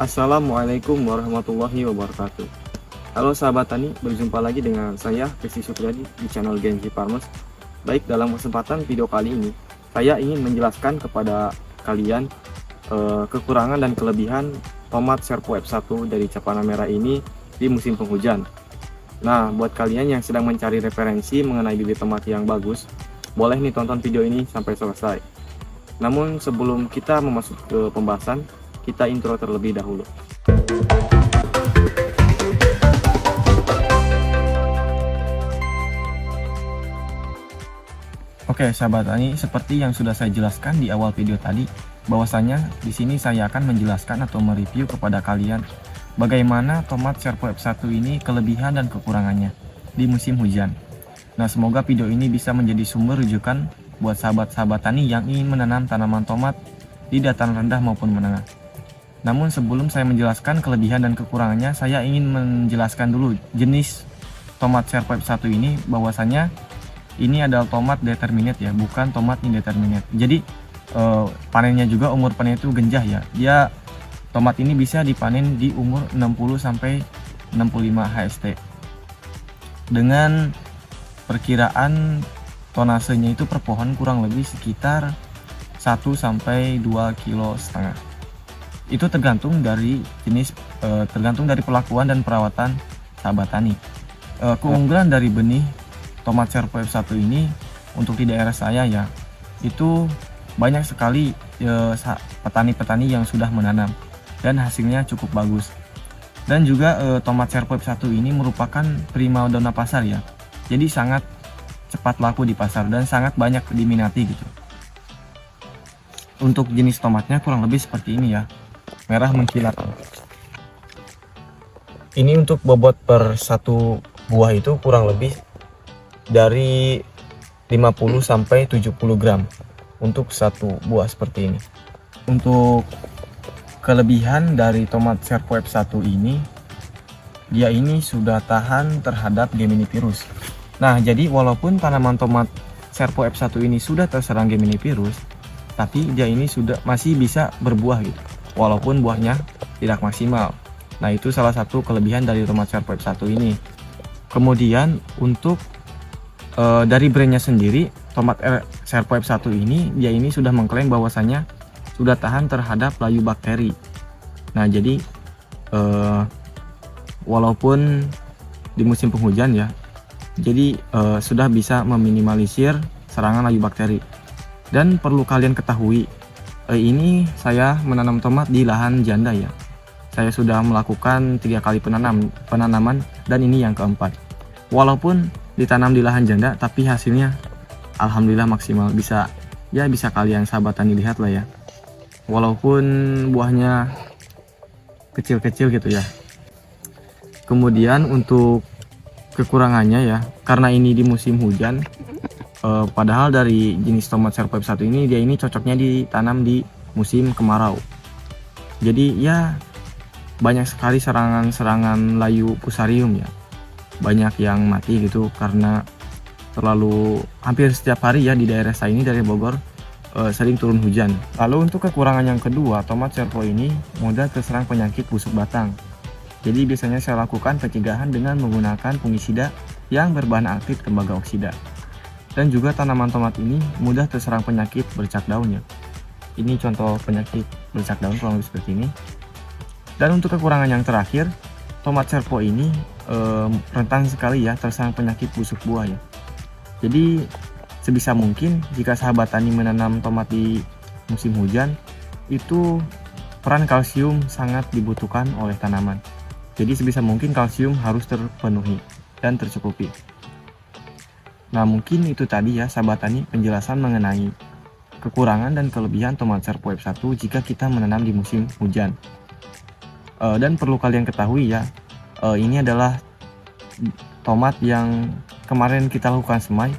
Assalamualaikum warahmatullahi wabarakatuh. Halo sahabat tani, berjumpa lagi dengan saya Kristi Supriyadi di channel Genji Farmers. Baik, dalam kesempatan video kali ini saya ingin menjelaskan kepada kalian kekurangan dan kelebihan tomat Serpo F1 dari Capana Merah ini di musim penghujan. Nah, buat kalian yang sedang mencari referensi mengenai bibit tomat yang bagus, boleh nih tonton video ini sampai selesai. Namun sebelum kita memasuki ke pembahasan, kita intro terlebih dahulu. Oke, sahabat tani, seperti yang sudah saya jelaskan di awal video tadi, bahwasanya di sini saya akan menjelaskan atau mereview kepada kalian bagaimana tomat Serpo F1 ini kelebihan dan kekurangannya di musim hujan. Nah, semoga video ini bisa menjadi sumber rujukan buat sahabat-sahabat tani yang ingin menanam tanaman tomat di dataran rendah maupun menengah. Namun sebelum saya menjelaskan kelebihan dan kekurangannya, saya ingin menjelaskan dulu jenis tomat Serpo F1 ini, bahwasanya ini adalah tomat determinate ya, bukan tomat indeterminate. Jadi panennya juga, umur panen itu genjah ya. Dia tomat ini bisa dipanen di umur 60 sampai 65 HST. Dengan perkiraan tonasenya itu per pohon kurang lebih sekitar 1 sampai 2,5 kg. Itu tergantung dari jenis, tergantung dari perlakuan dan perawatan sahabat tani. Keunggulan dari benih tomat Serpo F1 ini untuk di daerah saya ya, itu banyak sekali petani-petani yang sudah menanam dan hasilnya cukup bagus. Dan juga tomat Serpo F1 ini merupakan primadona pasar ya, jadi sangat cepat laku di pasar dan sangat banyak diminati gitu. Untuk jenis tomatnya kurang lebih seperti ini ya, merah mengkilat. Ini untuk bobot per satu buah itu kurang lebih dari 50 sampai 70 gram untuk satu buah seperti ini. Untuk kelebihan dari tomat Serpo F1 ini, dia ini sudah tahan terhadap Gemini virus. Nah, jadi walaupun tanaman tomat Serpo F1 ini sudah terserang Gemini virus, tapi dia ini masih bisa berbuah gitu, walaupun buahnya tidak maksimal. Nah, itu salah satu kelebihan dari tomat Serpo F1 ini. Kemudian untuk dari brandnya sendiri, tomat Serpo F1 ini, dia ini sudah mengklaim bahwasanya sudah tahan terhadap layu bakteri. Nah, jadi walaupun di musim penghujan ya, jadi sudah bisa meminimalisir serangan layu bakteri. Dan perlu kalian ketahui, ini saya menanam tomat di lahan janda ya. Saya sudah melakukan 3 kali penanaman dan ini yang keempat. Walaupun ditanam di lahan janda, tapi hasilnya alhamdulillah maksimal. Bisa kalian sahabat tani lihat lah ya. Walaupun buahnya kecil-kecil gitu ya. Kemudian untuk kekurangannya ya, karena ini di musim hujan, padahal dari jenis tomat Serpo F1 ini, dia ini cocoknya ditanam di musim kemarau. Jadi ya banyak sekali serangan layu fusarium ya, banyak yang mati gitu karena terlalu hampir setiap hari ya di daerah saya ini dari Bogor sering turun hujan. Lalu untuk kekurangan yang kedua, tomat Serpo ini mudah terserang penyakit busuk batang. Jadi biasanya saya lakukan pencegahan dengan menggunakan fungisida yang berbahan aktif tembaga oksida. Dan juga tanaman tomat ini mudah terserang penyakit bercak daun ya. Ini contoh penyakit bercak daun kurang lebih seperti ini. Dan untuk kekurangan yang terakhir, tomat Serpo ini rentan sekali ya terserang penyakit busuk buah ya. Jadi sebisa mungkin jika sahabat tani menanam tomat di musim hujan, itu peran kalsium sangat dibutuhkan oleh tanaman. Jadi sebisa mungkin kalsium harus terpenuhi dan tercukupi. Nah, mungkin itu tadi ya sahabat tani penjelasan mengenai kekurangan dan kelebihan tomat Serpo F1 jika kita menanam di musim hujan. Dan perlu kalian ketahui ya, ini adalah tomat yang kemarin kita lakukan semai.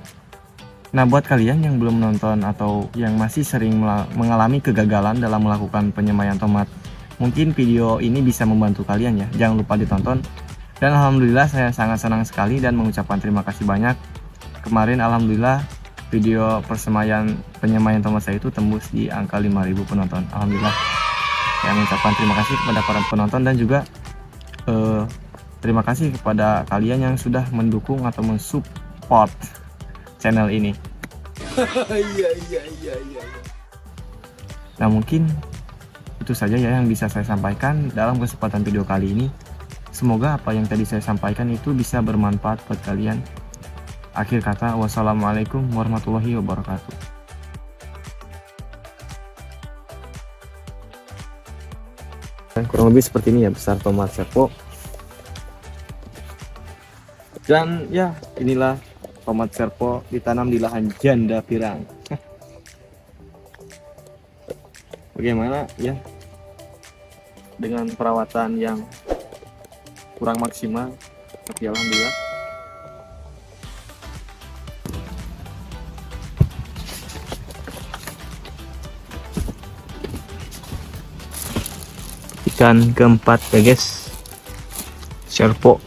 Nah, buat kalian yang belum menonton atau yang masih sering mengalami kegagalan dalam melakukan penyemaian tomat, mungkin video ini bisa membantu kalian ya. Jangan lupa ditonton. Dan alhamdulillah saya sangat senang sekali dan mengucapkan terima kasih banyak. Kemarin alhamdulillah video penyemaian tomat saya itu tembus di angka 5.000 penonton. Alhamdulillah. Saya mengucapkan terima kasih kepada para penonton dan juga terima kasih kepada kalian yang sudah mendukung atau mensupport channel ini. Iya. Nah, mungkin itu saja ya yang bisa saya sampaikan dalam kesempatan video kali ini. Semoga apa yang tadi saya sampaikan itu bisa bermanfaat buat kalian. Akhir kata, wassalamualaikum warahmatullahi wabarakatuh. Kurang lebih seperti ini ya besar tomat serpo. Dan ya, inilah tomat serpo ditanam di lahan janda pirang. Bagaimana ya, dengan perawatan yang kurang maksimal, tapi alhamdulillah ikan keempat ya guys, serpo.